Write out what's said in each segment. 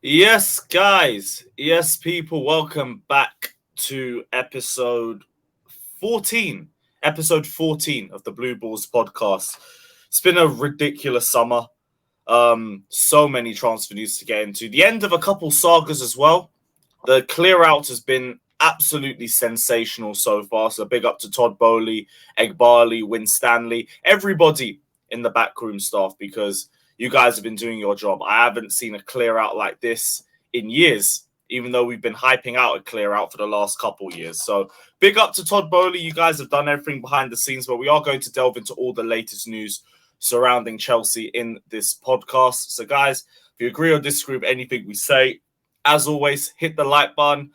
Yes, guys. Yes, people. Welcome back to episode 14. Episode 14 of the Blue Balls podcast. It's been a ridiculous summer. So many transfer news to get into. The end of a couple sagas as well. The clear out has been absolutely sensational so far. So big up to Todd Bowley, Egbali, Win Stanley, everybody in the backroom staff, because you guys have been doing your job. I haven't seen a clear out like this in years, even though we've been hyping out a clear out for the last couple years. So big up to Todd Bowley. You guys have done everything behind the scenes, but we are going to delve into all the latest news surrounding Chelsea in this podcast. So guys, if you agree or disagree with anything we say, as always, hit the like button,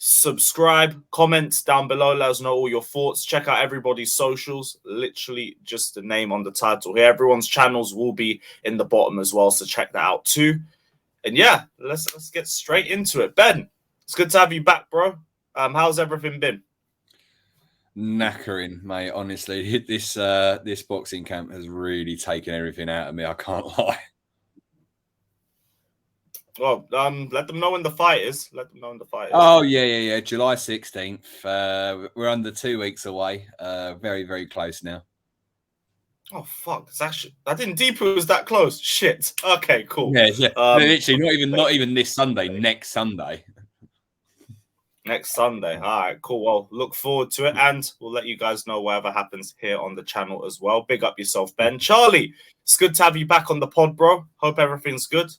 subscribe, comment down below, let us know all your thoughts. Check out everybody's socials, literally just the name on the title here. Everyone's channels will be in the bottom as well, so check that out too. And yeah, let's get straight into it. Ben, it's good to have you back, bro. How's everything been? Knackering, mate. Honestly, this boxing camp has really taken everything out of me. I can't lie. Well, let them know when the fight is. Oh, yeah. July 16th. We're under 2 weeks away. Very, very close now. Oh, fuck. It's actually, I didn't deep it was that close. Shit. Okay, cool. Yeah. Literally, not even this Sunday, next Sunday. Next Sunday. All right, cool. Well, look forward to it, and we'll let you guys know whatever happens here on the channel as well. Big up yourself, Ben. Charlie, it's good to have you back on the pod, bro. Hope everything's good.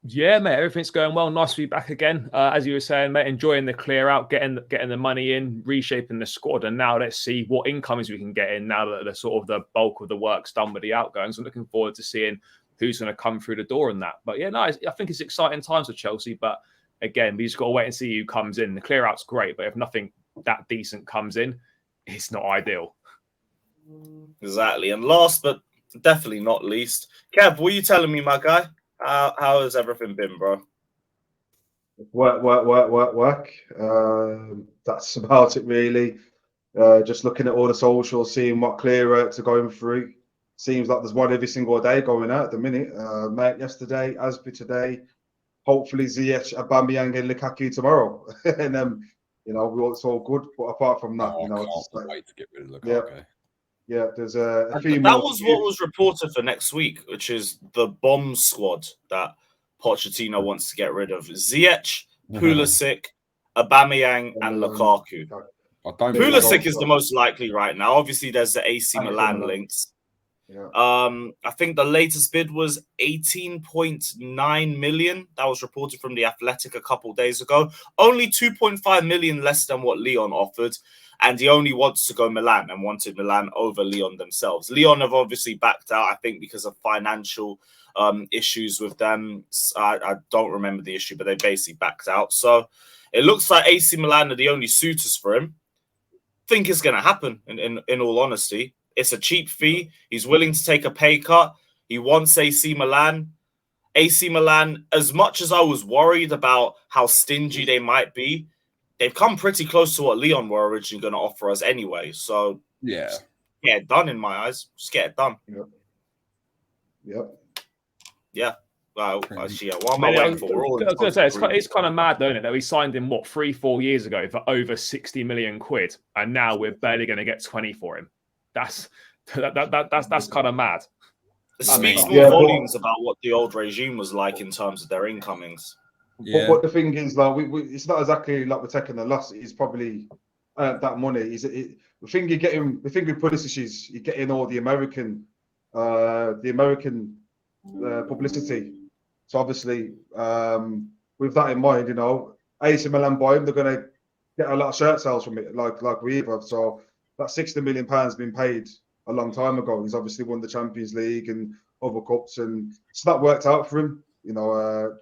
Yeah, mate, everything's going well. Nice to be back again. As you were saying, mate, enjoying the clear out, getting the money in, reshaping the squad, and now let's see what incomings we can get in now that the sort of the bulk of the work's done with the outgoings. I'm looking forward to seeing who's going to come through the door in that. But yeah, no, I think it's exciting times for Chelsea. But again, we just got to wait and see who comes in. The clear out's great, but if nothing that decent comes in, it's not ideal. Exactly. And last but definitely not least, Kev, what are you telling me, my guy? How has everything been, bro? Work. That's about it, really. Just looking at all the socials, seeing what clear outs are going through. Seems like there's one every single day going out at the minute. Mate, yesterday, Asby today. Hopefully, Ziyech, Aubameyang, and Lukaku tomorrow. And it's all good. But apart from that, I can't wait to get rid of Lukaku. Yeah. Yeah, there's a few more. That was what was reported for next week, which is the bomb squad that Pochettino wants to get rid of. Ziyech, Pulisic, Aubameyang, and Lukaku. Pulisic is the most likely right now. Obviously, there's the AC Milan links. Yeah. I think the latest bid was 18.9 million. That was reported from The Athletic a couple of days ago. Only 2.5 million less than what Lyon offered. And he only wants to go Milan and wanted Milan over Lyon themselves. Lyon have obviously backed out, I think, because of financial issues with them. I don't remember the issue, but they basically backed out. So it looks like AC Milan are the only suitors for him. I think it's going to happen, in all honesty. It's a cheap fee. He's willing to take a pay cut. He wants AC Milan. AC Milan, as much as I was worried about how stingy they might be, they've come pretty close to what Lyon were originally going to offer us anyway. So, yeah, just get it done in my eyes. Just get it done. Yep. Yeah. Well, actually, what am I waiting for? I was going to say, it's kind of mad, though, isn't it, that we signed him, 3-4 years ago for over 60 million quid, and now we're barely going to get 20 for him. That's kind of mad. It speaks more volumes about what the old regime was like in terms of their incomings. Yeah. But the thing is, like, it's not exactly like we're taking a loss. It's probably that money. The thing with Pulisic is you're getting all the American publicity. So obviously, with that in mind, AC Milan buy him, they're going to get a lot of shirt sales from it, like we have. So that £60 million has been paid a long time ago. He's obviously won the Champions League and other cups, and so that worked out for him.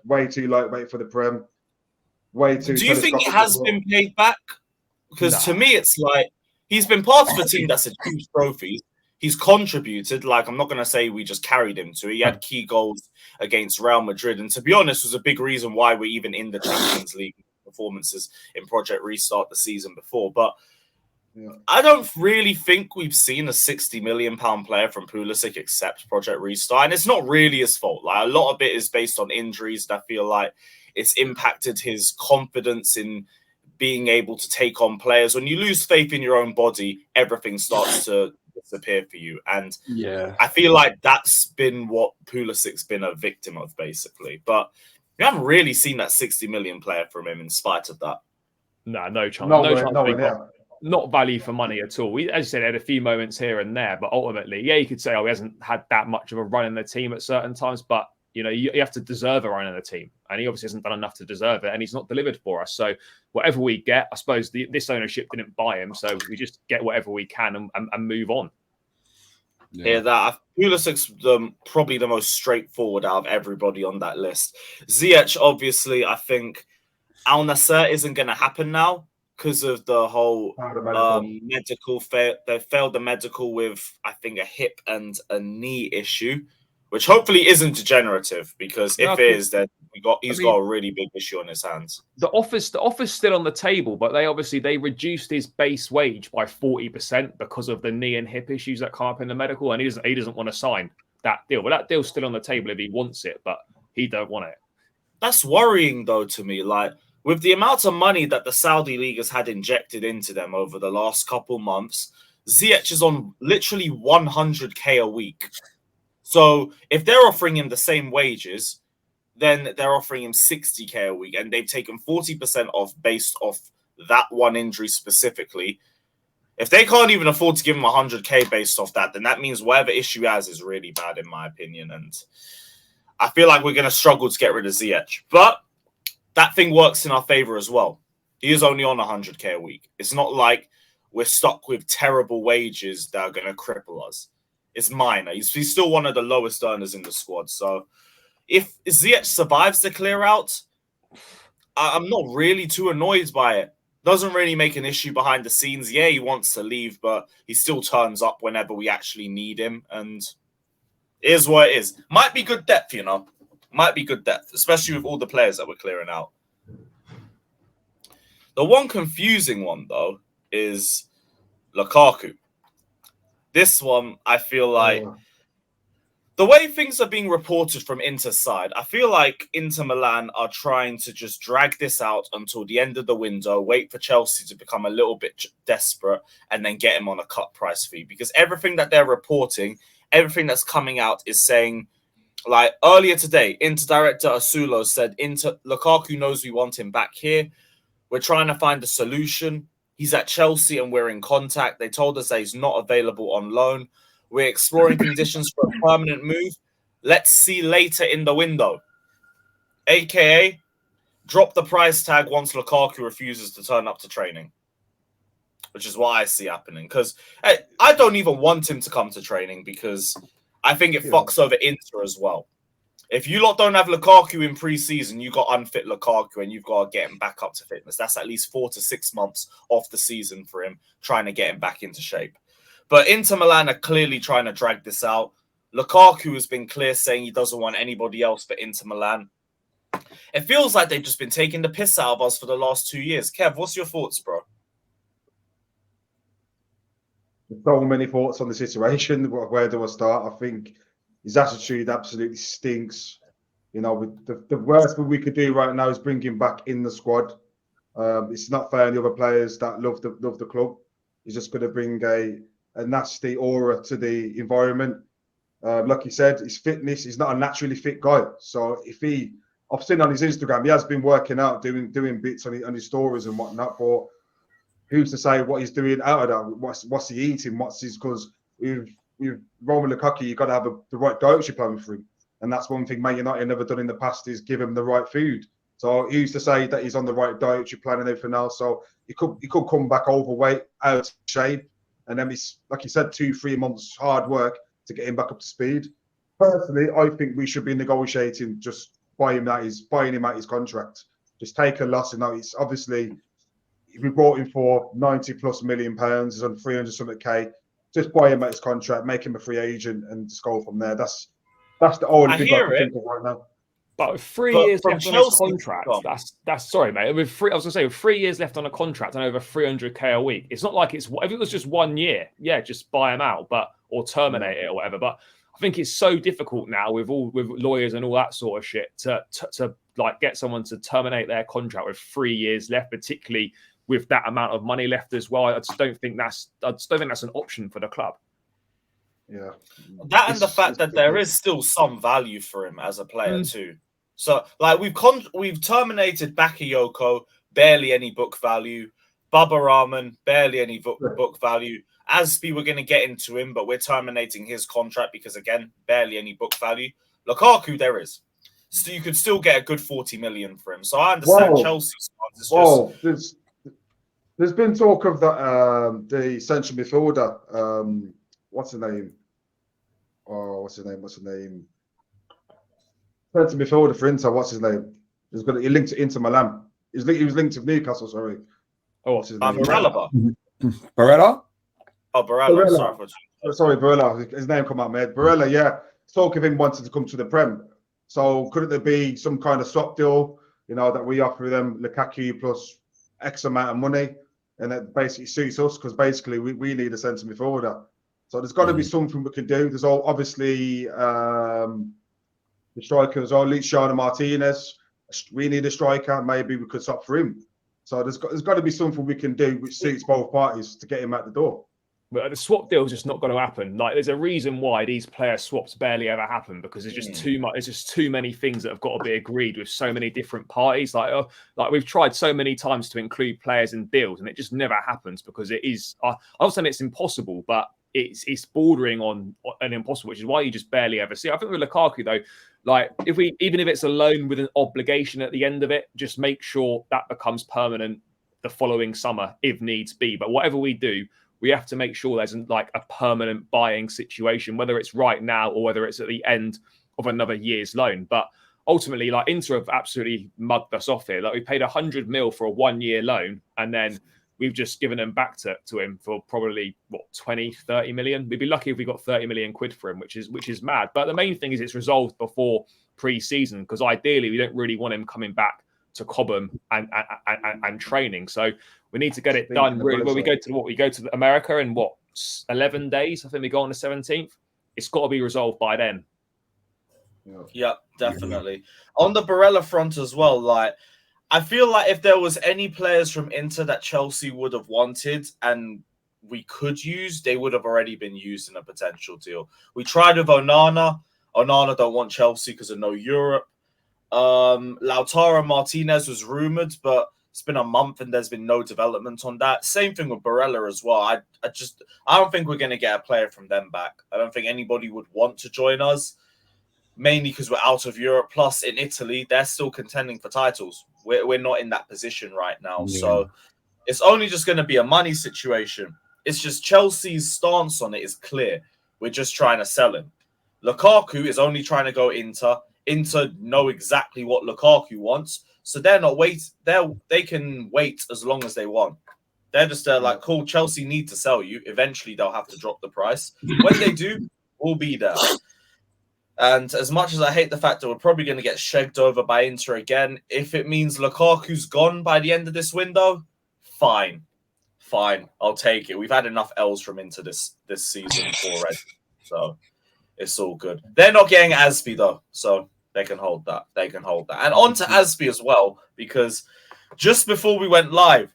Way too lightweight for the Prem. Way too. Do you think he has been paid back? Because to me, it's like he's been part of a team that's achieved trophies. He's contributed. Like, I'm not going to say we just carried him to. He had key goals against Real Madrid, and to be honest, was a big reason why we're even in the Champions League performances in Project Restart the season before. But I don't really think we've seen a £60 million player from Pulisic except Project Restart, and it's not really his fault. Like, a lot of it is based on injuries, and I feel like it's impacted his confidence in being able to take on players. When you lose faith in your own body, everything starts to disappear for you. And I feel like that's been what Pulisic's been a victim of, basically. But we haven't really seen that 60 million player from him in spite of that. No chance. No chance. Not value for money at all. As you said, had a few moments here and there, but ultimately, you could say, he hasn't had that much of a run in the team at certain times, but you have to deserve a run in the team, and he obviously hasn't done enough to deserve it, and he's not delivered for us. So whatever we get, I suppose this ownership didn't buy him, so we just get whatever we can and move on. Yeah, that Pulisic's probably the most straightforward out of everybody on that list. Ziyech, obviously, I think Al Nassr isn't going to happen now because of the whole medical fail. They failed the medical with, I think, a hip and a knee issue, which hopefully isn't degenerative, because if it is, then he's got a really big issue on his hands. The offer's still on the table, but they reduced his base wage by 40% because of the knee and hip issues that come up in the medical, and he doesn't want to sign that deal. But that deal's still on the table if he wants it, but he don't want it. That's worrying though to me. Like, with the amount of money that the Saudi League has had injected into them over the last couple months, Ziyech is on literally 100k a week. So if they're offering him the same wages, then they're offering him 60k a week, and they've taken 40% off based off that one injury specifically. If they can't even afford to give him 100k based off that, then that means whatever issue he has is really bad, in my opinion. And I feel like we're going to struggle to get rid of Ziyech. But that thing works in our favor as well. He is only on 100k a week. It's not like we're stuck with terrible wages that are going to cripple us. It's minor. He's still one of the lowest earners in the squad. So if Ziyech survives the clear out, I'm not really too annoyed by it. Doesn't really make an issue behind the scenes. Yeah, he wants to leave, but he still turns up whenever we actually need him. And it is what it is. Might be good depth, Might be good depth, especially with all the players that we're clearing out. The one confusing one, though, is Lukaku. This one, I feel like the way things are being reported from Inter's side, I feel like Inter Milan are trying to just drag this out until the end of the window, wait for Chelsea to become a little bit desperate, and then get him on a cut price fee. Because everything that they're reporting, everything that's coming out is saying, like earlier today, Inter director Asulo said, Lukaku knows we want him back here. We're trying to find a solution. He's at Chelsea and we're in contact. They told us that he's not available on loan. We're exploring conditions for a permanent move. Let's see later in the window. AKA, drop the price tag once Lukaku refuses to turn up to training. Which is what I see happening. Because I don't even want him to come to training, because I think it fucks over Inter as well. If you lot don't have Lukaku in pre-season, you got unfit Lukaku and you've got to get him back up to fitness. That's at least 4 to 6 months off the season for him, trying to get him back into shape. But Inter Milan are clearly trying to drag this out. Lukaku has been clear saying he doesn't want anybody else but Inter Milan. It feels like they've just been taking the piss out of us for the last 2 years. Kev, what's your thoughts, bro? So many thoughts on the situation. Where do I start? I think his attitude absolutely stinks. The worst thing we could do right now is bring him back in the squad. It's not fair on the other players that love the club. He's just going to bring a nasty aura to the environment. Like you said, his fitness, he's not a naturally fit guy. So I've seen on his Instagram, he has been working out, doing bits on his stories and whatnot. But who's to say what he's doing out of that? What's he eating? Because with Romelu Lukaku, you've got to have the right dietary plan for him. And that's one thing Man United never done in the past, is give him the right food. So who's to say that he's on the right dietary plan and everything else? So he could come back overweight, out of shape. And then it's, like you said, 2-3 months hard work to get him back up to speed. Personally, I think we should be negotiating just buying him out his contract. Just take a loss. It's obviously, if we brought him for £90+ million, he's on 300 something K. Just buy him out his contract, make him a free agent, and just go from there. That's the only thing I can think of right now. But with 3 years from left on his Chelsea, contract, go on. that's sorry, mate. With with 3 years left on a contract and over 300k a week, it's not like it's if it was just 1 year, yeah, just buy him out, or terminate it or whatever. But I think it's so difficult now with lawyers and all that sort of shit to like get someone to terminate their contract with 3 years left, particularly with that amount of money left as well. I just don't think that's an option for the club. Yeah, that and the fact that there is still some value for him as a player too. So like we've terminated Bakayoko, barely any book value. Baba Rahman, barely any book value. Aspi, we're going to get into him, but we're terminating his contract because, again, barely any book value. Lukaku, there is. So you could still get a good 40 million for him. So I understand Chelsea's stance. There's been talk of that the central midfielder. What's his name? What's his name? Central midfielder for Inter. What's his name? He linked to Inter Milan. He was linked to Newcastle. Sorry. What's his name? Barella. Barella? Oh, Barella. Sorry, Barella. His name come out, mate. Barella, yeah. Talk of him wanting to come to the Prem. So couldn't there be some kind of swap deal, that we offer them Lukaku plus X amount of money, and that basically suits us because basically we need a centre midfielder. So there's got to be something we can do. There's obviously the strikers, Luciano Martinez. We need a striker. Maybe we could swap for him. So there's got to be something we can do which suits both parties to get him out the door. But the swap deal is just not going to happen. Like, there's a reason why these player swaps barely ever happen because there's just too much. There's just too many things that have got to be agreed with so many different parties. Like we've tried so many times to include players in deals, and it just never happens because it is. I'm not saying it's impossible, but it's bordering on an impossible, which is why you just barely ever see. I think with Lukaku though, like even if it's a loan with an obligation at the end of it, just make sure that becomes permanent the following summer if needs be. But whatever we do, we have to make sure there's like a permanent buying situation, whether it's right now or whether it's at the end of another year's loan. But ultimately, like Inter have absolutely mugged us off here. Like we paid 100 mil for a 1 year loan, and then we've just given them back to him for probably 20-30 million. We'd be lucky if we got 30 million quid for him, which is mad. But the main thing is it's resolved before pre-season because ideally we don't really want him coming back to Cobham and training. So we need to get it done. Really, well, we go to America in 11 days. I think we go on the 17th. It's got to be resolved by then. Yeah, definitely. On the Barella front as well, like I feel like if there was any players from Inter that Chelsea would have wanted and we could use, they would have already been used in a potential deal. We tried with Onana. Onana don't want Chelsea because of no Europe. Lautaro Martinez was rumored, but it's been a month and there's been no development on that. Same thing with Barella as well. I don't think we're going to get a player from them back. I don't think anybody would want to join us, mainly because we're out of Europe. Plus, in Italy, they're still contending for titles. We're not in that position right now. Yeah. So it's only just going to be a money situation. It's just Chelsea's stance on it is clear. We're just trying to sell him. Lukaku is only trying to go Inter. Inter know exactly what Lukaku wants, so they're not wait. They can wait as long as they want. They're just like, cool. Chelsea need to sell you. Eventually, they'll have to drop the price. When they do, we'll be there. And as much as I hate the fact that we're probably going to get shagged over by Inter again, if it means Lukaku's gone by the end of this window, fine, I'll take it. We've had enough L's from Inter this season already, so it's all good. They're not getting Aspi though, so they can hold that. And on to Aspi as well, because just before we went live,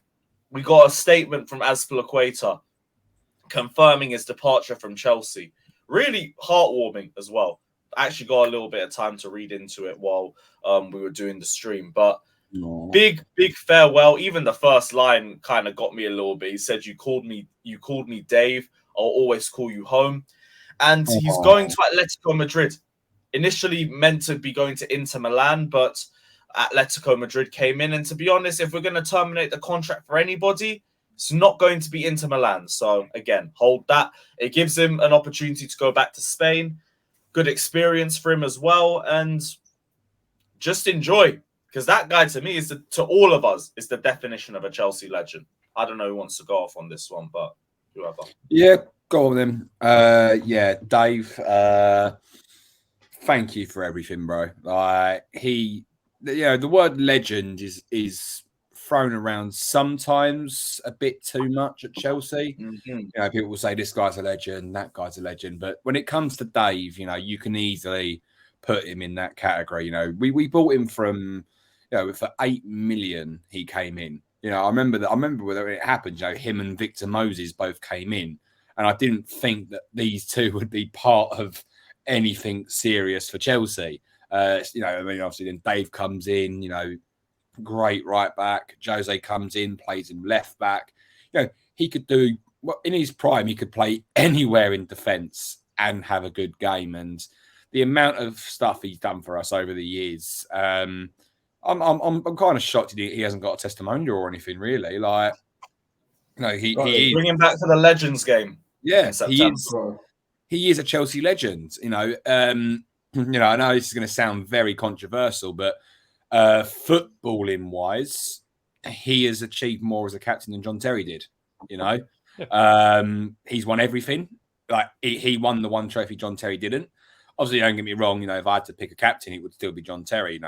we got a statement from Azpilicueta confirming his departure from Chelsea. Really heartwarming as well. I actually got a little bit of time to read into it while we were doing the stream, but big farewell. Even the first line kind of got me a little bit. He said, you called me Dave. I'll always call you home. And he's going to Atletico Madrid. Initially meant to be going to Inter Milan, but Atletico Madrid came in. And to be honest, if we're going to terminate the contract for anybody, it's not going to be Inter Milan. So again, hold that. It gives him an opportunity to go back to Spain. Good experience for him as well. And just enjoy. Because that guy, to me, to all of us, is the definition of a Chelsea legend. I don't know who wants to go off on this one, but whoever. Yeah, go on then. Dave. thank you for everything, bro. The word legend is thrown around sometimes a bit too much at Chelsea. Mm-hmm. People will say this guy's a legend, that guy's a legend, but when it comes to Dave, you can easily put him in that category. We bought him from, for 8 million he came in. I remember when it happened. Him and Victor Moses both came in, and I didn't think that these two would be part of anything serious for Chelsea. Obviously then Dave comes in. Great right back. Jose comes in, plays him left back. He could do in his prime. He could play anywhere in defence and have a good game. And the amount of stuff he's done for us over the years, I'm kind of shocked he hasn't got a testimonial or anything really. He is. Bring him back to the Legends game. Yeah, he is a Chelsea legend. I know this is going to sound very controversial, but footballing wise, he has achieved more as a captain than John Terry did. He's won everything. He won the one trophy John Terry didn't. Obviously, don't get me wrong. If I had to pick a captain, it would still be John Terry.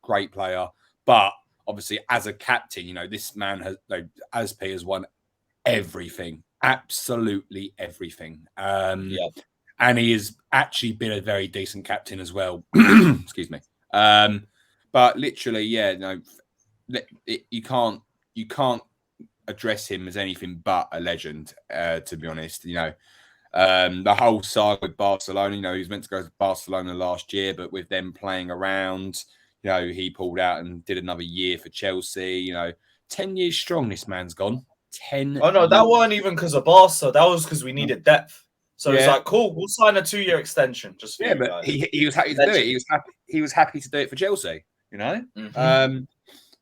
Great player, but obviously, as a captain, this man Aspi has won everything, absolutely everything. And he has actually been a very decent captain as well. Excuse me. But literally, you can't address him as anything but a legend. To be honest, the whole saga with Barcelona. He was meant to go to Barcelona last year, but with them playing around, he pulled out and did another year for Chelsea. 10 years strong. This man's gone. 10. Oh no, that wasn't even because of Barca. That was because we needed depth. So it's like, cool, we'll sign a 2-year extension. Just for you but guys. He was happy to do it. He was happy to do it for Chelsea. Mm-hmm.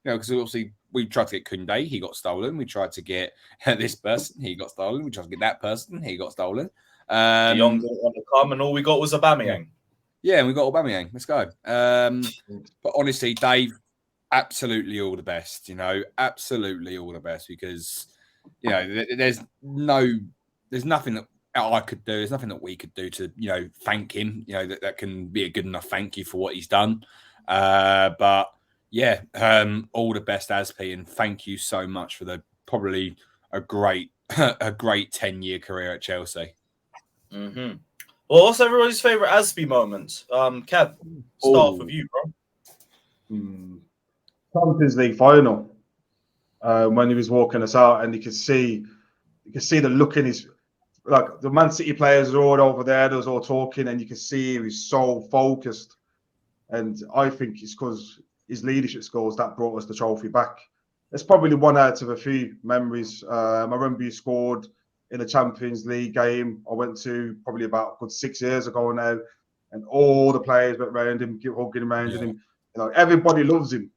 Because obviously we tried to get Koundé, he got stolen. We tried to get this person, he got stolen. We tried to get that person, he got stolen. De Jong didn't want to come, and all we got was Aubameyang. Yeah, and we got Aubameyang. Let's go. But honestly, Dave, absolutely all the best. Absolutely all the best because there's nothing that I could do. There's nothing that we could do to thank him. That can be a good enough thank you for what he's done. But yeah, all the best, Aspi, and thank you so much for probably a great 10-year career at Chelsea. Mm-hmm. Well, what's everybody's favorite Aspi moment? Kev, start off with you, bro. Champions League final when he was walking us out, and you could see the look in his. The Man City players are all over there. They was all talking, and you can see he was so focused. And I think it's because his leadership skills that brought us the trophy back. It's probably one out of a few memories. I remember he scored in a Champions League game I went to probably about 6 years ago now, and all the players went around him, hugging around him. Everybody loves him.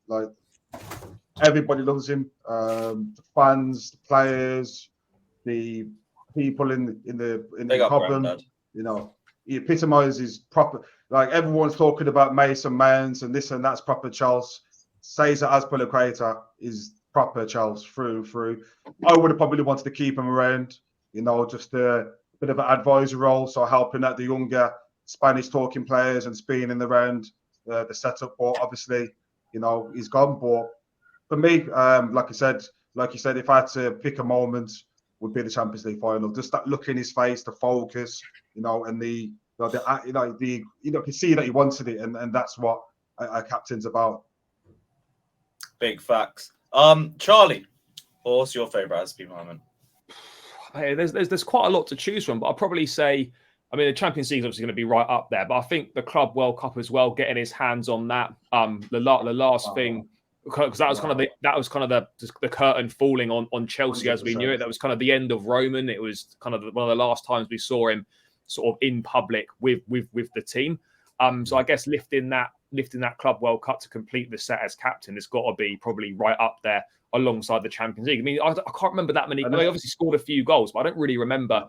Everybody loves him. The fans, the players, the people in the problem. He epitomizes proper. Everyone's talking about Mason Mounts and this and that's proper Chelsea. Cesar Azpilicueta is proper Chelsea through and through. I would have probably wanted to keep him around, just a bit of an advisory role, so helping out the younger Spanish talking players and spinning around the setup. But obviously, he's gone. But for me, like you said, if I had to pick a moment, would be the Champions League final. Just that look in his face, the focus, and you can see that he wanted it, and that's what a captain's about. Big facts. Charlie, what's your favorite Aspi moment? Hey, there's quite a lot to choose from, but I'll probably say, the Champions League is obviously going to be right up there, but I think the Club World Cup as well, getting his hands on that, the last thing, because that was kind of the curtain falling on Chelsea 100%. As we knew it. That was kind of the end of Roman. It was kind of one of the last times we saw him sort of in public with the team. So I guess lifting that Club World Cup to complete the set as captain has got to be probably right up there alongside the Champions League. I can't remember that many. He obviously scored a few goals, but I don't really remember. I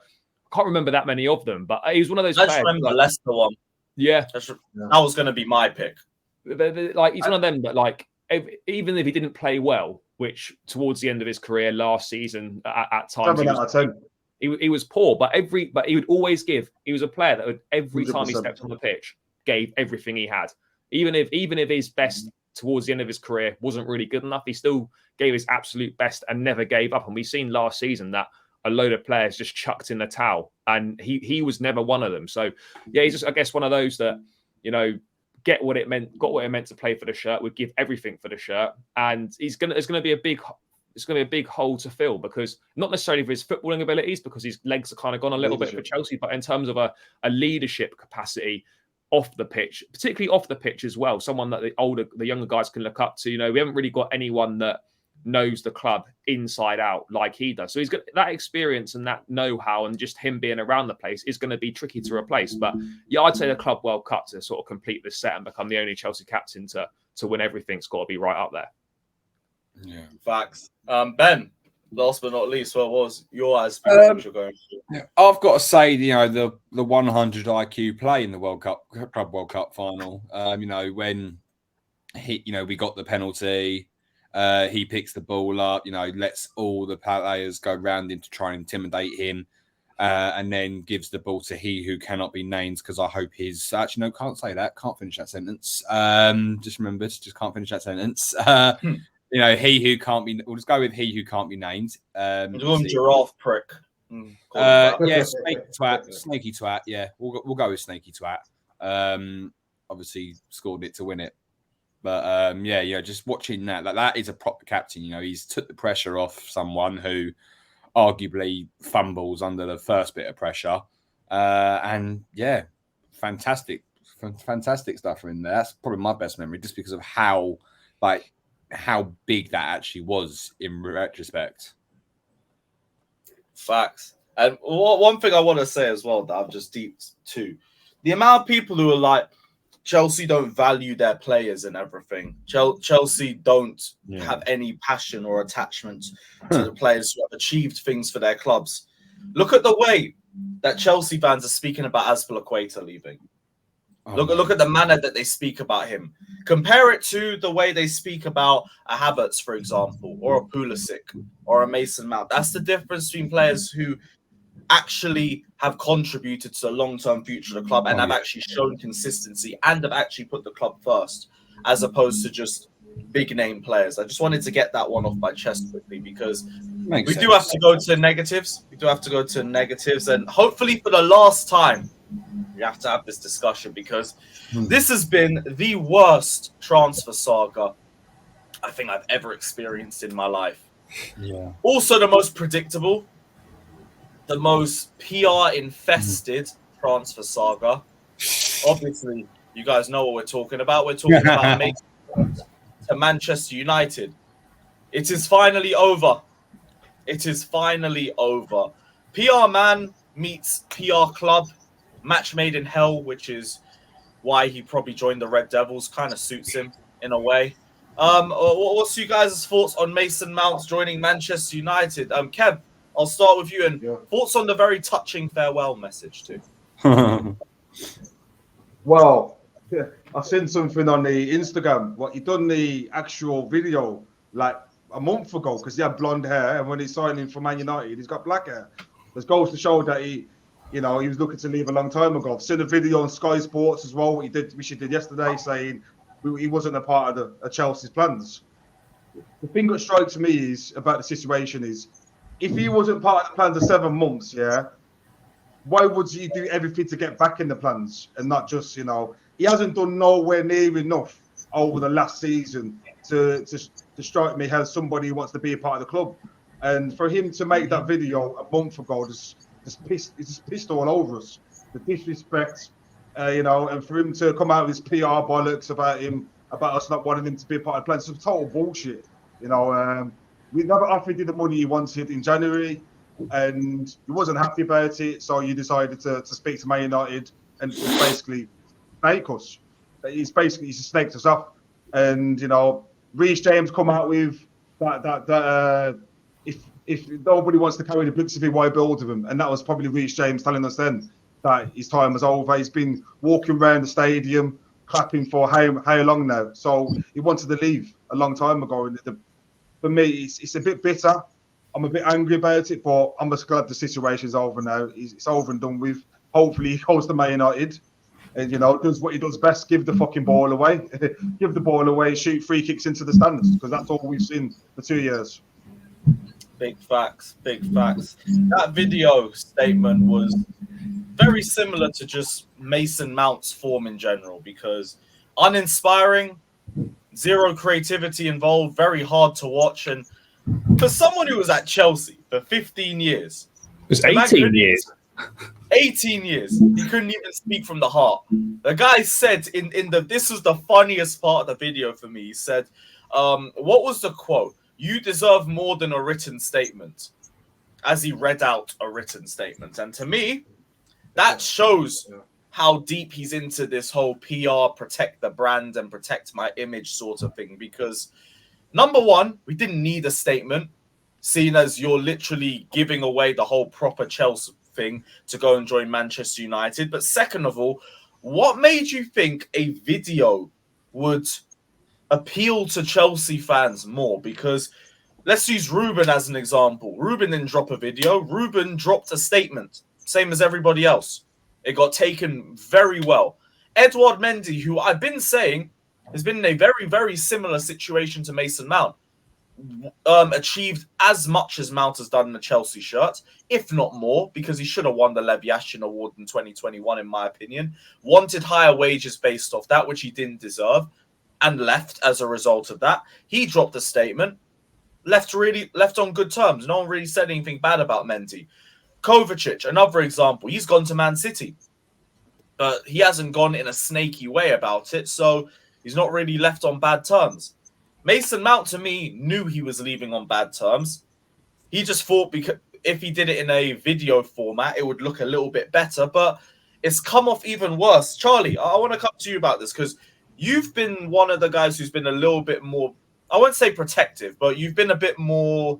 can't remember that many of them. But he was one of those players. I just remember the Leicester one. Yeah, that was going to be my pick. He's one of them that even if he didn't play well, which towards the end of his career last season at times he was poor, but he would always give. He was a player that would every 100%. Time he stepped on the pitch, gave everything he had. Even if his best towards the end of his career wasn't really good enough, he still gave his absolute best and never gave up. And we've seen last season that a load of players just chucked in the towel, and he was never one of them. So yeah, he's just, I guess, one of those that, you know, got what it meant to play for the shirt, would give everything for the shirt, and there's gonna be a big hole to fill, because not necessarily for his footballing abilities, because his legs are kind of gone a little bit for Chelsea, but in terms of a leadership capacity off the pitch, particularly off the pitch as well, someone that the younger guys can look up to. You know, we haven't really got anyone that knows the club inside out like he does. So he's got that experience and that know-how, and just him being around the place is going to be tricky to replace. But yeah, I'd say the Club World Cup to sort of complete this set and become the only Chelsea captain to win everything's got to be right up there. Yeah, facts. Ben, last but not least, what was your aspiration you're going for? I've got to say, you know, the 100 IQ play in the Club World Cup final. You know, when we got the penalty. He picks the ball up, you know, lets all the players go round him to try and intimidate him, and then gives the ball to he who cannot be named, because I hope his... Actually, no, can't say that. Can't finish that sentence. Just remembered, just can't finish that sentence. You know, he who can't be... We'll just go with he who can't be named. Giraffe prick. Yeah, snaky twat. Yeah, we'll go with snaky twat. Obviously, scored it to win it. But yeah, just watching that is a proper captain. You know, he's took the pressure off someone who arguably fumbles under the first bit of pressure. And yeah, fantastic stuff in there. That's probably my best memory, just because of how big that actually was in retrospect. Facts. And one thing I want to say as well that I've just deeped too, the amount of people who are like, Chelsea don't value their players and everything. Chelsea don't have any passion or attachment to the players who have achieved things for their clubs. Look at the way that Chelsea fans are speaking about Azpilicueta leaving. Look at the manner that they speak about him. Compare it to the way they speak about a Havertz, for example, or a Pulisic, or a Mason Mount. That's the difference between players who actually have contributed to the long-term future of the club and have actually shown consistency and have actually put the club first, as opposed to just big-name players. I just wanted to get that one off my chest quickly, because we do have to go to negatives. And hopefully for the last time, we have to have this discussion, because this has been the worst transfer saga I think I've ever experienced in my life. Yeah. Also the most predictable, the most PR-infested transfer saga. Obviously, you guys know what we're talking about. We're talking about Mason to Manchester United. It is finally over. PR man meets PR club. Match made in hell, which is why he probably joined the Red Devils. Kind of suits him in a way. What's you guys' thoughts on Mason Mount joining Manchester United? Kev, I'll start with you, and thoughts on the very touching farewell message too. Well, I've seen something on the Instagram. What he done the actual video like a month ago, because he had blonde hair, and when he's signing for Man United, he's got black hair. This goes to show that he was looking to leave a long time ago. I've seen a video on Sky Sports as well, which he did yesterday, saying he wasn't a part of Chelsea's plans. The thing that strikes me is about the situation is, if he wasn't part of the plans of 7 months, why would he do everything to get back in the plans and not just, he hasn't done nowhere near enough over the last season to strike me as somebody who wants to be a part of the club. And for him to make that video a month ago, just pissed all over us. The disrespect, and for him to come out with his PR bollocks about us not wanting him to be a part of the plans, it's total bullshit. We never offered you the money you wanted in January, and he wasn't happy about it, so you decided to speak to Man United and basically fake us. He's snaked us off. And, Reece James come out with that if nobody wants to carry the cfctvyt build of him, and that was probably Reece James telling us then that his time was over. He's been walking around the stadium clapping for how long now? So he wanted to leave a long time ago. And for me, it's a bit bitter. I'm a bit angry about it, but I'm just glad the situation's over now. It's over and done with. Hopefully he goes to Man United. and does what he does best: give the fucking ball away, give the ball away, shoot free kicks into the stands, because that's all we've seen for 2 years. Big facts, big facts. That video statement was very similar to just Mason Mount's form in general, because uninspiring, zero creativity involved, very hard to watch. And for someone who was at Chelsea for 15 years, it was 18 years. 18 years, he couldn't even speak from the heart. The guy said this was the funniest part of the video for me. He said, what was the quote? "You deserve more than a written statement," as he read out a written statement. And to me, that shows how deep he's into this whole PR, protect the brand and protect my image sort of thing. Because number one, we didn't need a statement, seeing as you're literally giving away the whole proper Chelsea thing to go and join Manchester United. But second of all, what made you think a video would appeal to Chelsea fans more? Because let's use Ruben as an example. Ruben didn't drop a video. Ruben dropped a statement, same as everybody else. It got taken very well. Edouard Mendy, who I've been saying has been in a very, very similar situation to Mason Mount, achieved as much as Mount has done in the Chelsea shirt, if not more, because he should have won the Lev Yashin Award in 2021, in my opinion. Wanted higher wages based off that, which he didn't deserve, and left as a result of that. He dropped a statement, left on good terms. No one really said anything bad about Mendy. Kovacic, another example. He's gone to Man City, but he hasn't gone in a snaky way about it, so he's not really left on bad terms. Mason Mount, to me, knew he was leaving on bad terms. He just thought because if he did it in a video format, it would look a little bit better, but it's come off even worse. Charlie, I want to come to you about this, because you've been one of the guys who's been a little bit more, I won't say protective, but you've been a bit more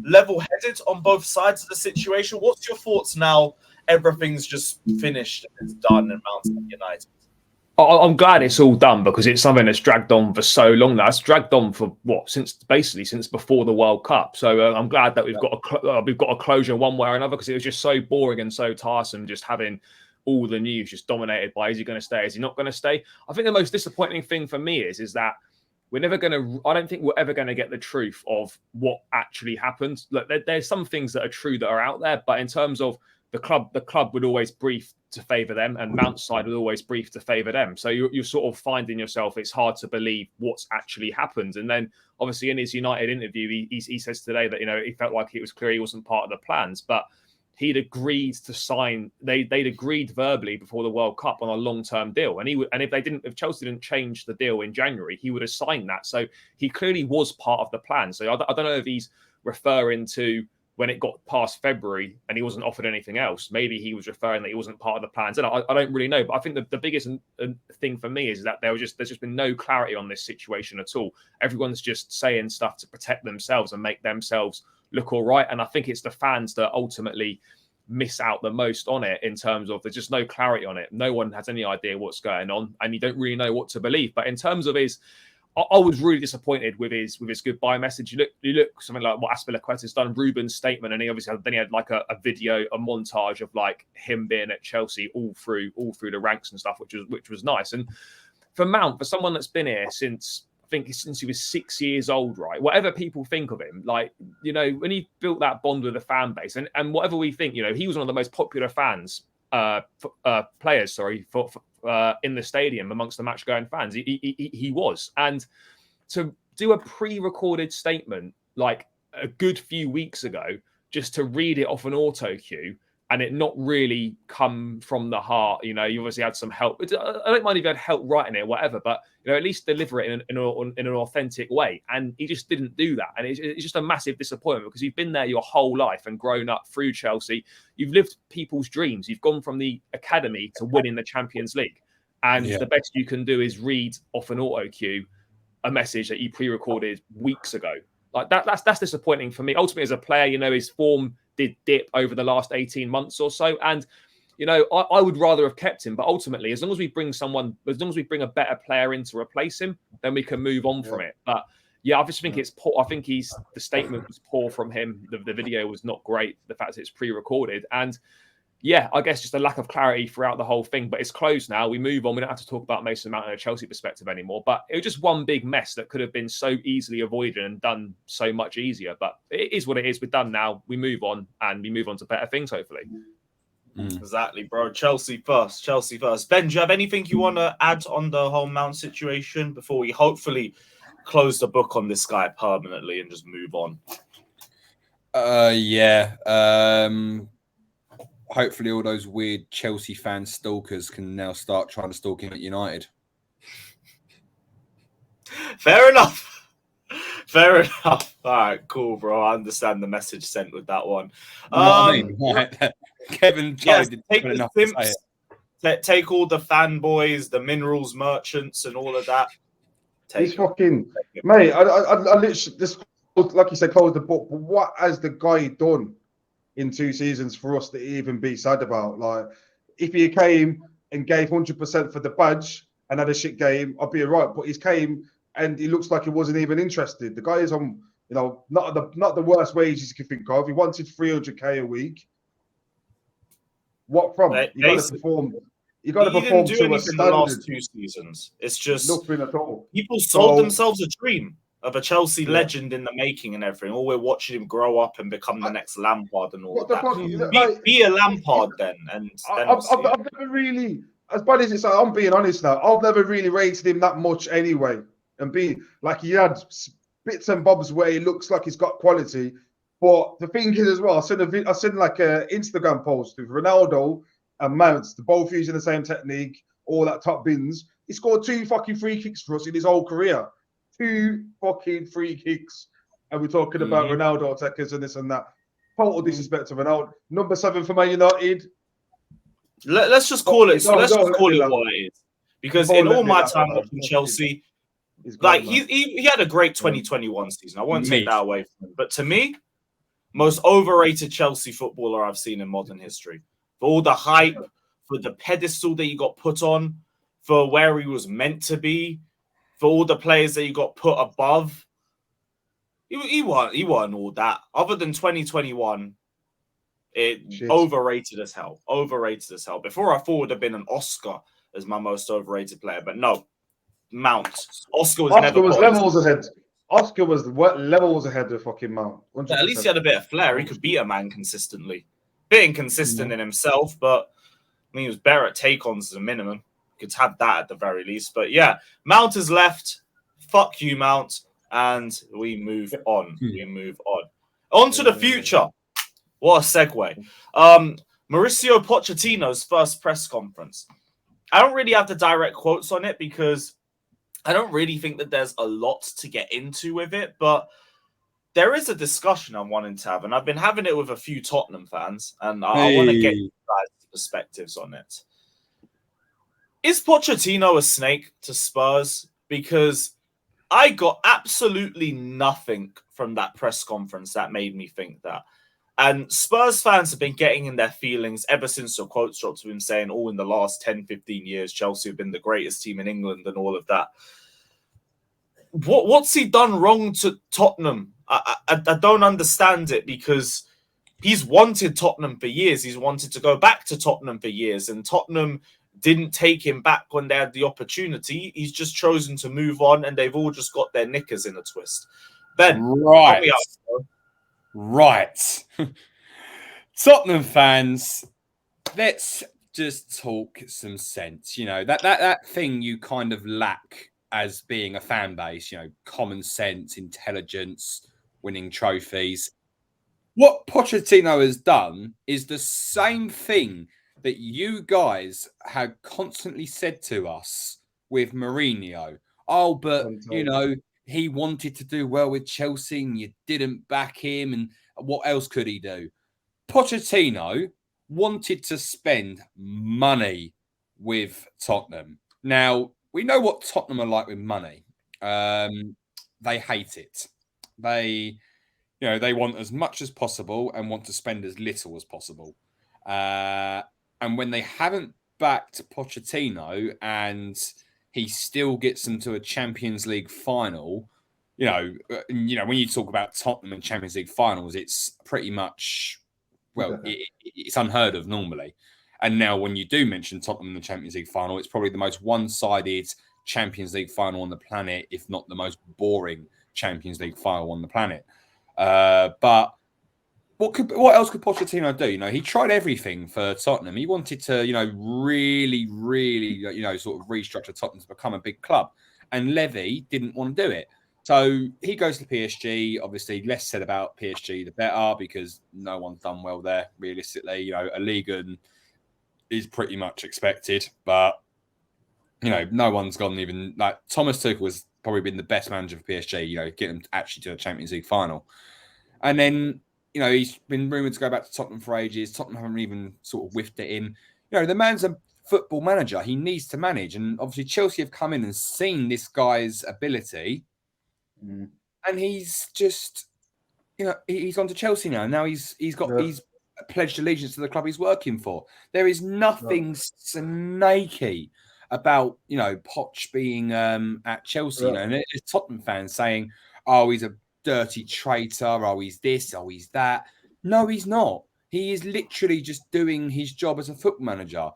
level-headed on both sides of the situation. What's your thoughts now everything's just finished and it's done and Mount's at United? I'm glad it's all done, because it's something that's dragged on for so long now. It's dragged on for since before the World Cup. So I'm glad that we've got a closure one way or another, because it was just so boring and so tiresome just having all the news just dominated by, is he going to stay? Is he not going to stay? I think the most disappointing thing for me is that I don't think we're ever going to get the truth of what actually happened. Look, there's some things that are true that are out there, but in terms of the club would always brief to favour them, and Mount's side would always brief to favour them. So you're sort of finding yourself, it's hard to believe what's actually happened. And then obviously in his United interview, he says today that, he felt like it was clear he wasn't part of the plans, but he'd agreed to sign. They'd agreed verbally before the World Cup on a long-term deal, and if Chelsea didn't change the deal in January, he would have signed that. So he clearly was part of the plan. So I don't know if he's referring to when it got past February and he wasn't offered anything else. Maybe he was referring that he wasn't part of the plans. And I don't really know, but I think the biggest thing for me is that there's just been no clarity on this situation at all. Everyone's just saying stuff to protect themselves and make themselves look all right. And I think it's the fans that ultimately miss out the most on it, in terms of there's just no clarity on it. No one has any idea what's going on, and you don't really know what to believe. But in terms of I was really disappointed with his goodbye message. You look something like what Azpilicueta's done, Ruben's statement, and he had like a video, a montage of like him being at Chelsea all through the ranks and stuff, which was nice. And for Mount, for someone that's been here since he was 6 years old, right? Whatever people think of him, like, when he built that bond with the fan base, and whatever we think, he was one of the most popular players in the stadium amongst the match-going fans. He was. And to do a pre-recorded statement like a good few weeks ago, just to read it off an auto cue and it not really come from the heart, you obviously had some help. I don't mind if you had help writing it or whatever, but at least deliver it in an authentic way. And he just didn't do that. And it's just a massive disappointment, because you've been there your whole life and grown up through Chelsea. You've lived people's dreams. You've gone from the academy to winning the Champions League. And the best you can do is read off an auto cue a message that you pre-recorded weeks ago. Like that's disappointing for me. Ultimately, as a player, his form did dip over the last 18 months or so. And, I would rather have kept him. But ultimately, as long as we bring a better player in to replace him, then we can move on from it. But I just think it's poor. I think the statement was poor from him. The video was not great. The fact that it's pre-recorded. And yeah, I guess just a lack of clarity throughout the whole thing, but it's closed now. We move on. We don't have to talk about Mason Mount in a Chelsea perspective anymore. But it was just one big mess that could have been so easily avoided and done so much easier. But it is what it is. We're done now. We move on, and we move on to better things, hopefully. Exactly, bro. Chelsea first. Chelsea first. Ben, do you have anything you want to add on the whole Mount situation before we hopefully close the book on this guy permanently and just move on? Yeah. Hopefully all those weird Chelsea fan stalkers can now start trying to stalk him at United. Fair enough. Fair enough. All right, cool, bro. I understand the message sent with that one. You know what I mean? Right. Kevin yes, did take put the enough to say simps, it. take all the fanboys, the minerals merchants, and all of that. He's fucking mate. I literally this, like you said, closed the book. But what has the guy done in 2 seasons for us to even be sad about? Like, if he came and gave 100% for the badge and had a shit game, I'd be alright. But he's came and he looks like he wasn't even interested. The guy is on, you know, not the worst wages you can think of. He wanted 300k a week. What from? You got to perform. You got to perform to a standard. The last 2 seasons. It's just nothing at all. People sold themselves a dream of a Chelsea legend in the making and everything. All we're watching him grow up and become the next Lampard and all that. Be a Lampard then. And I've never really, as bad as it's like, I'm being honest now, I've never really rated him that much anyway. And be like, he had bits and bobs where he looks like he's got quality. But the thing is as well, I seen like an Instagram post with Ronaldo and Mount, both using the same technique, all that top bins. He scored 2 fucking free kicks for us in his whole career. 2 fucking free kicks. And we're talking about Ronaldo attackers and this and that. Total disrespect to Ronaldo. Number 7 for Man United. Let's just call it. Let's just call it what it is. Because in all my time watching Chelsea, like he had a great 2021 season. I won't take that away from him. But to me, most overrated Chelsea footballer I've seen in modern history. For all the hype, for the pedestal that he got put on, for where he was meant to be, for all the players that he got put above. He won all that. Other than 2021, overrated as hell. Overrated as hell. Before I thought it would have been an Oscar as my most overrated player, but no. Mount. Oscar was levels ahead. Oscar was levels ahead of fucking Mount. At least he had a bit of flair. He could beat a man consistently. Bit inconsistent in himself, but I mean, he was better at take-ons as a minimum. Could have that at the very least. But yeah, Mount has left. Fuck you, Mount. And we move on. We move on. On to the future. What a segue. Mauricio Pochettino's first press conference. I don't really have the direct quotes on it because I don't really think that there's a lot to get into with it, but there is a discussion I'm wanting to have, and I've been having it with a few Tottenham fans, and I want to get you guys' perspectives on it. Is Pochettino a snake to Spurs? Because I got absolutely nothing from that press conference that made me think that. And Spurs fans have been getting in their feelings ever since the quotes dropped of him saying, in the last 10, 15 years, Chelsea have been the greatest team in England and all of that. What's he done wrong to Tottenham? I don't understand it because he's wanted Tottenham for years. He's wanted to go back to Tottenham for years, and Tottenham didn't take him back when they had the opportunity. He's just chosen to move on, and they've all just got their knickers in a twist. Ben, right. Tottenham fans, let's just talk some sense. You know, that thing you kind of lack as being a fan base, you know, common sense, intelligence, winning trophies. What Pochettino has done is the same thing that you guys had constantly said to us with Mourinho. Oh, but, you know, he wanted to do well with Chelsea and you didn't back him. And what else could he do? Pochettino wanted to spend money with Tottenham. Now, we know what Tottenham are like with money. They hate it. They want as much as possible and want to spend as little as possible. And when they haven't backed Pochettino and he still gets them to a Champions League final, when you talk about Tottenham and Champions League finals, it's pretty much well, it's unheard of normally. And now when you do mention Tottenham in the Champions League final, it's probably the most one-sided Champions League final on the planet, if not the most boring Champions League final on the planet. But what else could Pochettino do? You know, he tried everything for Tottenham. He wanted to, you know, really, you know, sort of restructure Tottenham to become a big club. And Levy didn't want to do it. So he goes to PSG. Obviously, less said about PSG, the better, because no one's done well there, realistically. You know, a league is pretty much expected. But, you know, no one's gone even... Like, Thomas Tuchel has probably been the best manager for PSG, you know, getting them actually to the Champions League final. And then, you know, he's been rumoured to go back to Tottenham for ages. Tottenham haven't even sort of whiffed it in. You know, the man's a football manager. He needs to manage. And obviously Chelsea have come in and seen this guy's ability. And he's just, you know, he's gone to Chelsea now. Now he's pledged allegiance to the club he's working for. There is nothing snaky about, you know, Poch being at Chelsea. You know, and there's Tottenham fans saying, oh, he's a dirty traitor, oh, he's this, oh, he's that. No, he's not. He is literally just doing his job as a football manager.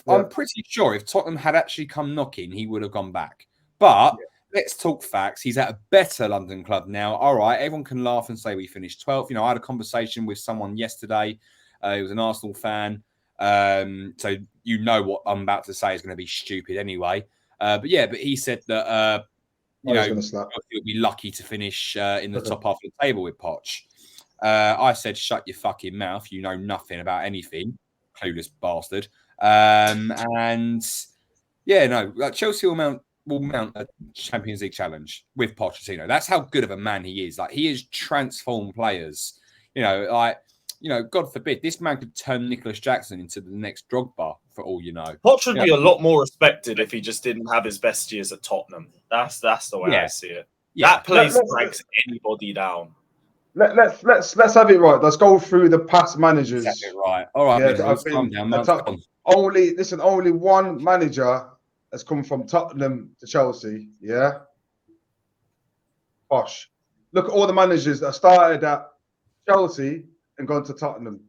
I'm pretty sure if Tottenham had actually come knocking, he would have gone back. But let's talk facts. He's at a better London club now. All right, everyone can laugh and say we finished 12th. You know, I had a conversation with someone yesterday. He was an Arsenal fan. So you know what I'm about to say is going to be stupid anyway. But he said that you know, he'll be lucky to finish in the top half of the table with Poch. I said, shut your fucking mouth. You know nothing about anything. Clueless bastard. Chelsea will mount a Champions League challenge with Pochettino. That's how good of a man he is. Like, he has transformed players. You know, like, you know, God forbid, this man could turn Nicholas Jackson into the next Drogba, for all you know. Poch would be a lot more respected if he just didn't have his best years at Tottenham. That's the way I see it. Yeah. That place breaks anybody down. Let's have it right. Let's go through the past managers. Let's have it right. All right, only one manager has come from Tottenham to Chelsea. Yeah. Posh. Look at all the managers that started at Chelsea and gone to Tottenham.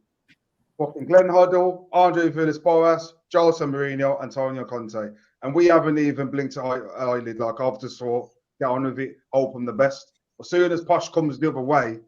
Fucking Glenn Hoddle, Andre Villas-Boas, Jose Mourinho, Antonio Conte. And we haven't even blinked an eyelid. Like, I've just thought, get on with it, hope I'm the best. As soon as Posh comes the other way,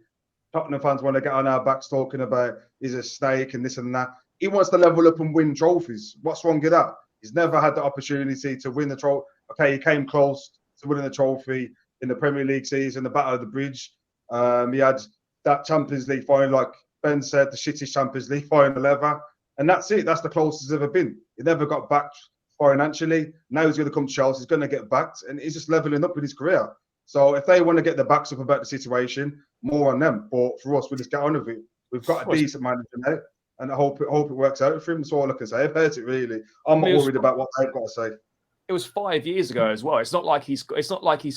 Tottenham fans want to get on our backs talking about he's a snake and this and that. He wants to level up and win trophies. What's wrong with that? He's never had the opportunity to win the trophy. Okay, he came close to winning the trophy in the Premier League season, the Battle of the Bridge. He had that Champions League final, like Ben said, the shittest Champions League final ever. And that's it. That's the closest he's ever been. He never got backed financially. Now he's going to come to Chelsea. He's going to get backed. And he's just leveling up with his career. So if they want to get their backs up about the situation, more on them. But for us, we just get on with it. We've got a decent manager now. And I hope it works out for him. That's all I can say. I've heard it really. I'm not worried about what they've got to say. It was 5 years ago as well. It's not like he's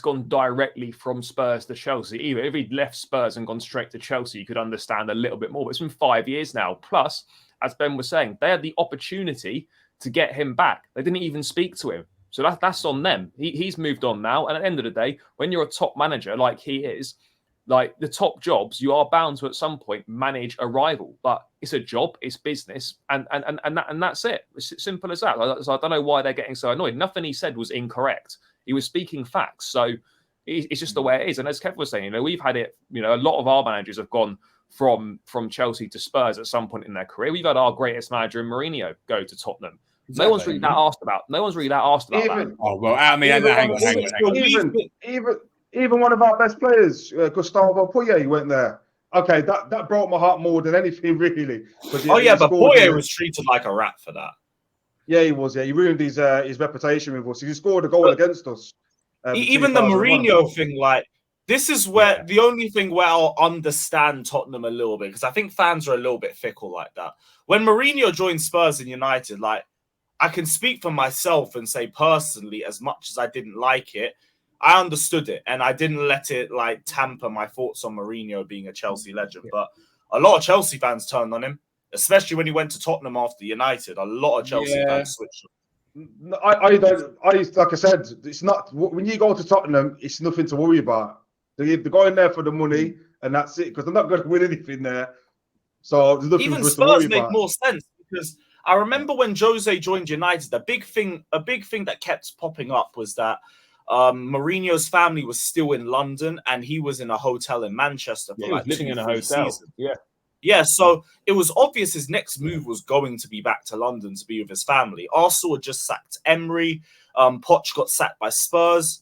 gone directly from Spurs to Chelsea either. If he'd left Spurs and gone straight to Chelsea, you could understand a little bit more. But it's been 5 years now. Plus, as Ben was saying, they had the opportunity to get him back. They didn't even speak to him. So that's on them. He's moved on now. And at the end of the day, when you're a top manager like he is, like the top jobs, you are bound to at some point manage a rival. But it's a job, it's business, and that's it. It's simple as that. So I don't know why they're getting so annoyed. Nothing he said was incorrect. He was speaking facts. So it's just the way it is. And as Kev was saying, you know, we've had it. You know, a lot of our managers have gone from Chelsea to Spurs at some point in their career. We've had our greatest manager in Mourinho go to Tottenham. Exactly. No one's really that asked about. No one's really that asked about that. Oh well, I mean, hang on. Even one of our best players, Gustavo Poyet, went there. Okay, that broke my heart more than anything, really. But Poyet was treated like a rat for that. Yeah, he was. Yeah, he ruined his reputation with us. He scored a goal against us. Even the Mourinho thing, like, this is where the only thing where I'll understand Tottenham a little bit, because I think fans are a little bit fickle like that. When Mourinho joined Spurs and United, like, I can speak for myself and say personally, as much as I didn't like it, I understood it, and I didn't let it like tamper my thoughts on Mourinho being a Chelsea legend. But a lot of Chelsea fans turned on him, especially when he went to Tottenham after United. A lot of Chelsea fans switched. I don't. Like I said, it's not when you go to Tottenham. It's nothing to worry about. They're going there for the money, and that's it. Because they're not going to win anything there. So there's nothing Even for us to worry Spurs make about. more sense because I remember when Jose joined United, a big thing that kept popping up was that Mourinho's family was still in London and he was in a hotel in Manchester for He was living in a 2-3 hotel. seasons. Yeah. Yeah, so it was obvious his next move was going to be back to London to be with his family. Arsenal had just sacked Emery. Poch got sacked by Spurs.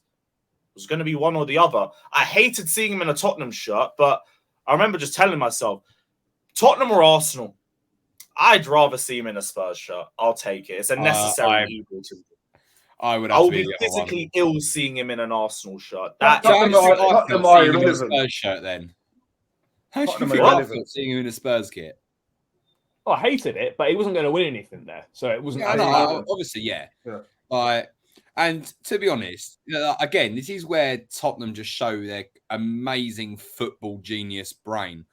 It was going to be one or the other. I hated seeing him in a Tottenham shirt, but I remember just telling myself, Tottenham or Arsenal, I'd rather see him in a Spurs shirt. I'll take it. It's a necessary evil to me. I would I have will to be physically ill seeing him in an Arsenal shirt. Tottenham Tottenham are in a irrelevant. Spurs shirt then. How do you Tottenham feel are about irrelevant. seeing him in a Spurs kit? Oh, I hated it, but he wasn't going to win anything there, so it wasn't. Yeah, as no, relevant. obviously, yeah. Yeah. Like, and to be honest, again, this is where Tottenham just show their amazing football genius brain.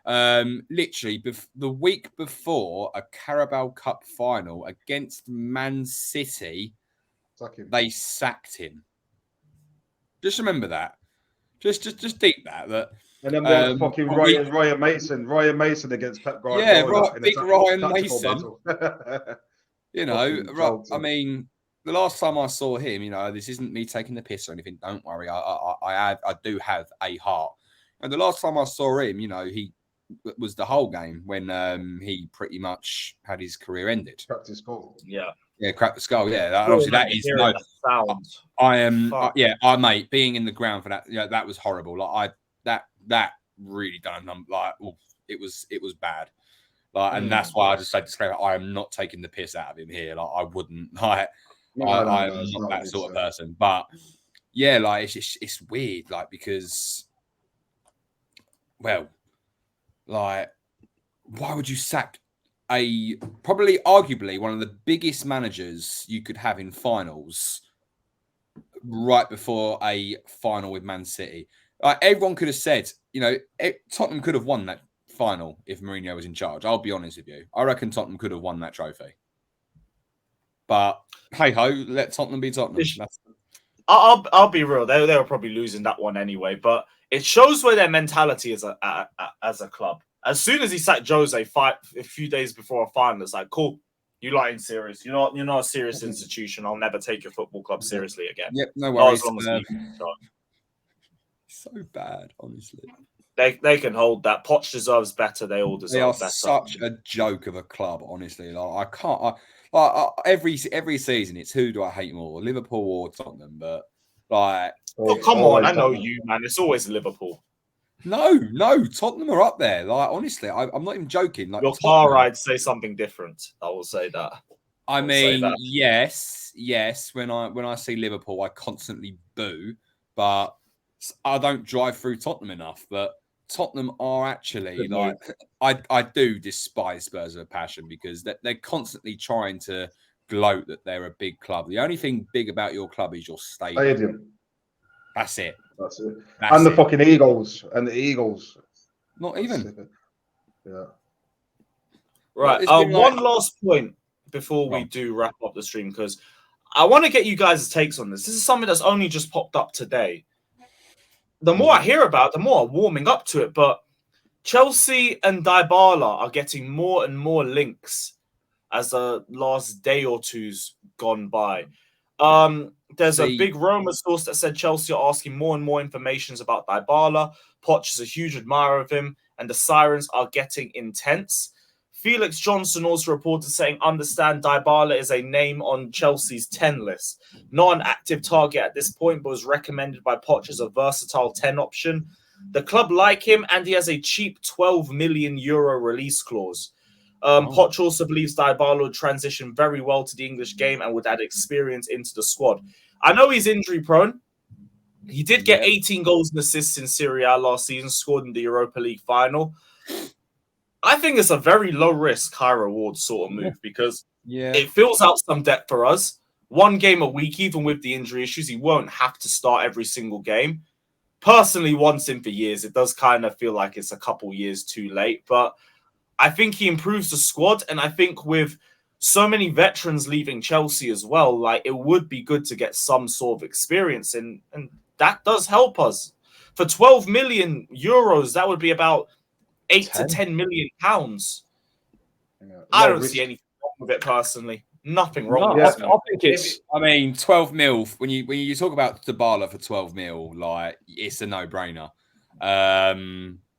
Literally, the week before a Carabao Cup final against Man City, they sacked him. Just remember that. Just deep that. And then we had fucking Ryan Mason against Pep Guardiola. Yeah, big Ryan Mason. Battle. You know, I mean, the last time I saw him, you know, this isn't me taking the piss or anything. Don't worry, I do have a heart. And the last time I saw him, you know, he was the whole game when he pretty much had his career ended. Cracked his skull. Yeah, cracked the skull. Yeah, obviously that is no. I am. Mate, being in the ground for that. Yeah, that was horrible. Like that really done. Like, it was bad. Like, and that's why I just say disclaimer. I am not taking the piss out of him here. Like, I wouldn't. Like, I'm not that sort of person. But yeah, like it's weird. Like, because, well, like, why would you sack probably arguably one of the biggest managers you could have in finals right before a final with Man City? Like, everyone could have said, you know, Tottenham could have won that final if Mourinho was in charge. I'll be honest with you. I reckon Tottenham could have won that trophy. But hey ho, let Tottenham be Tottenham. I'll be real. They were probably losing that one anyway. But it shows where their mentality is as a club. As soon as he sacked Jose a few days before a final, it's like, cool, you lying serious. You're not a serious institution. I'll never take your football club seriously again. Yep, no worries. So bad, honestly. They can hold that. Poch deserves better. They all deserve better. They are such a joke of a club, honestly. Like, I can't. Every season, it's who do I hate more, Liverpool or Tottenham? But like, come on, I know you, man. It's always Liverpool. No, Tottenham are up there. Like, honestly, I'm not even joking. Like, your car rides say something different. I will say that. I mean, yes. When I see Liverpool, I constantly boo, but I don't drive through Tottenham enough. But Tottenham are actually like, I do despise Spurs with a passion because they're constantly trying to gloat that they're a big club. The only thing big about your club is your stadium. That's it. And the fucking Eagles. Not even. Yeah. Right. One last point before we do wrap up the stream, because I want to get you guys' takes on this. This is something that's only just popped up today. The more I hear about it, the more I'm warming up to it. But Chelsea and Dybala are getting more and more links as the last day or two's gone by. There's a big Roma source that said Chelsea are asking more and more information about Dybala. Poch is a huge admirer of him, and the sirens are getting intense. Felix Johnson also reported saying, understand Dybala is a name on Chelsea's 10 list. Not an active target at this point, but was recommended by Poch as a versatile 10 option. The club like him, and he has a cheap €12 million release clause. Poch also believes Dybala would transition very well to the English game and would add experience into the squad. I know he's injury prone. He did get 18 goals and assists in Serie A last season, scored in the Europa League final. I think it's a very low risk, high reward sort of move because it fills out some depth for us. One game a week, even with the injury issues, he won't have to start every single game. Personally, once in for years, it does kind of feel like it's a couple years too late, but I think he improves the squad, and I think with so many veterans leaving Chelsea as well, like, it would be good to get some sort of experience, and that does help us. For €12 million, that would be about 8 to 10 million pounds. Yeah, I low don't risk. see anything wrong with it personally. Nothing wrong No, with I, it. I think it's. I mean, 12 mil, when you talk about Dybala for 12 mil, like, it's a no-brainer.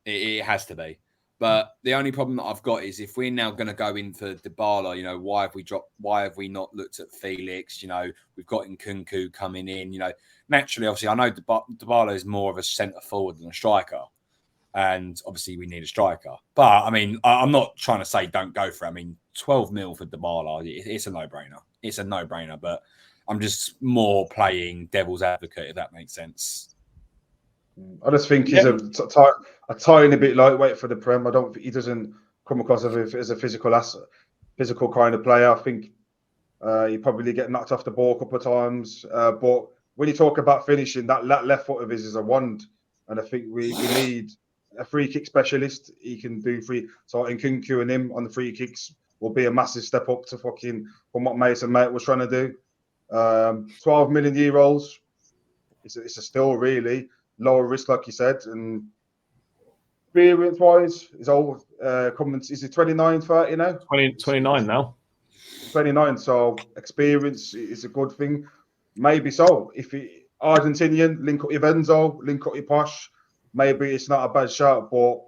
It has to be. But the only problem that I've got is if we're now going to go in for Dybala, you know, why have we not looked at Felix? You know, we've got Nkunku coming in, you know. Naturally, obviously, I know Dybala is more of a centre forward than a striker. And obviously, we need a striker. But, I mean, I'm not trying to say don't go for it. I mean, 12 mil for Dybala, it's a no-brainer. It's a no-brainer. But I'm just more playing devil's advocate, if that makes sense. I just think he's a tiny bit lightweight for the Prem. I don't think he doesn't come across as a physical kind of player. I think he probably get knocked off the ball a couple of times. But when you talk about finishing, that left foot of his is a wand. And I think we need a free kick specialist. He can do free. So Nkunku and him on the free kicks will be a massive step up to from what Mason Mount was trying to do. 12 million euros. It's a still really lower risk, like you said. And experience-wise, is all is it 29, 30 now? 29 now. 29. So experience is a good thing. Maybe so. If he Argentinian, link up your Benzo, link up your Posh, maybe it's not a bad shout. But,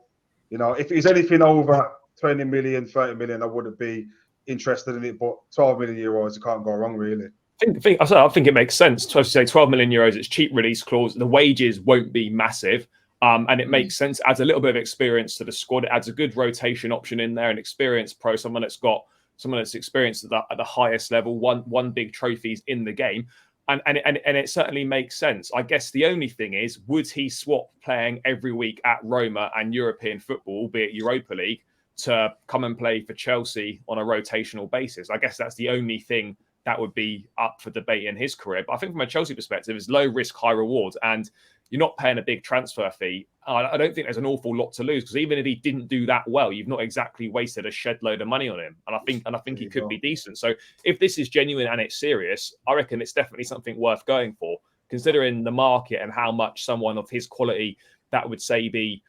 you know, if he's anything over 20 million, 30 million, I wouldn't be interested in it. But 12 million euros, you can't go wrong, really. I think it makes sense to say 12 million euros. It's cheap release clause. The wages won't be massive. And it makes sense. Adds a little bit of experience to the squad. It adds a good rotation option in there, an experienced pro, someone that's experienced at the highest level, won big trophies in the game. And it certainly makes sense. I guess the only thing is, would he swap playing every week at Roma and European football, albeit Europa League, to come and play for Chelsea on a rotational basis? I guess that's the only thing that would be up for debate in his career. But I think from a Chelsea perspective, it's low risk, high reward. And you're not paying a big transfer fee. I don't think there's an awful lot to lose, because even if he didn't do that well, you've not exactly wasted a shed load of money on him. And I think he could be decent. So if this is genuine and it's serious, I reckon it's definitely something worth going for, considering the market and how much someone of his quality that would say be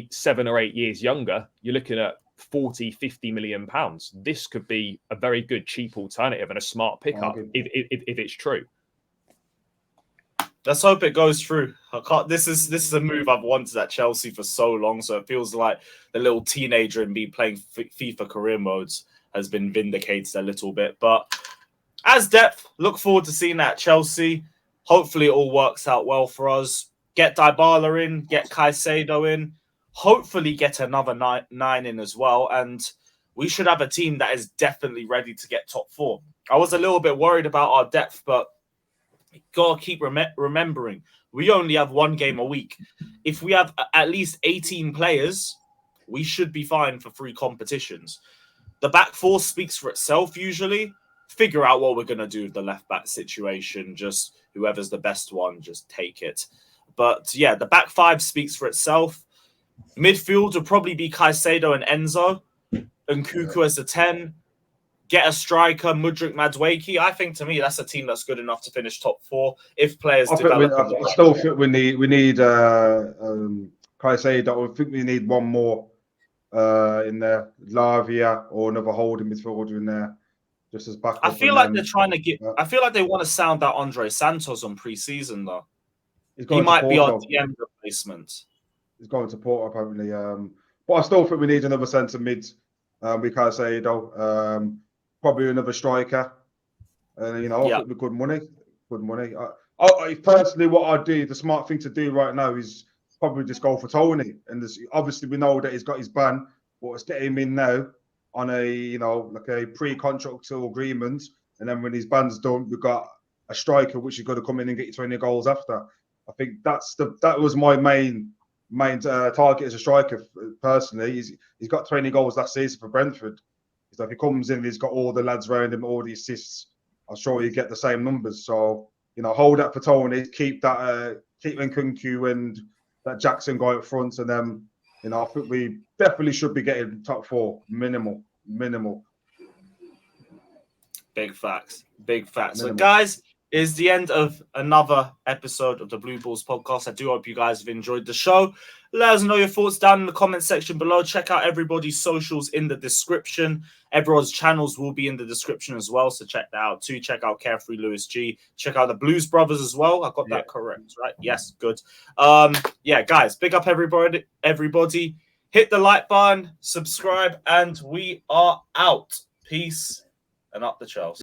7 or 8 years younger, you're looking at 40-50 million pounds. This could be a very good cheap alternative and a smart pickup if it's true. Let's hope it goes through. This is a move I've wanted at Chelsea for so long, so it feels like the little teenager in me playing FIFA career modes has been vindicated a little bit. But as depth, look forward to seeing that at Chelsea. Hopefully it all works out well for us. Get Dybala in, get Caicedo in, hopefully get another nine in as well, and we should have a team that is definitely ready to get top 4. I was a little bit worried about our depth, but gotta keep remembering we only have one game a week. If we have at least 18 players, we should be fine for 3 competitions. The back 4 speaks for itself usually. Figure out what we're going to do with the left back situation. Just whoever's the best one, just take it. But yeah, the back 5 speaks for itself. Midfield will probably be Caicedo and Enzo. Nkunku as a 10. Get a striker, Mudryk, Madueke. I think, to me, that's a team that's good enough to finish top 4 if players develop. I still think we need Caicedo. I think we need one more in there, Lavia or another holding midfielder in there, just as backup. I feel like they're trying to get. I feel like they want to sound out Andre Santos on pre-season though. He might be our DM replacement. He's going to Porto apparently. But I still think we need another centre mid. We can't say probably another striker. You know, I think we're good money. Good money. I personally, what I'd do, the smart thing to do right now is probably just go for Tony. And obviously, we know that he's got his ban, but let's get him in now on like a pre-contractual agreement. And then when his ban's done, we've got a striker which is going to come in and get you 20 goals after. I think that was my main target as a striker personally. He's got 20 goals last season for Brentford. So if he comes in, he's got all the lads around him, all the assists. I'm sure you get the same numbers. So hold that for Tony. Keep Nkunku and that Jackson guy up front, and then I think we definitely should be getting top 4 minimal. Big facts. Big facts. So guys, is the end of another episode of the Blue Balls podcast. I do hope you guys have enjoyed the show. Let us know your thoughts down in the comment section below. Check out everybody's socials in the description. Everyone's channels will be in the description as well, so check that out too. Check out Carefree Lewis G. Check out the Blues Brothers as well. I got that correct, right? Yes, good. Yeah, guys, big up everybody. Hit the like button, subscribe, and we are out. Peace and up the Chelsea.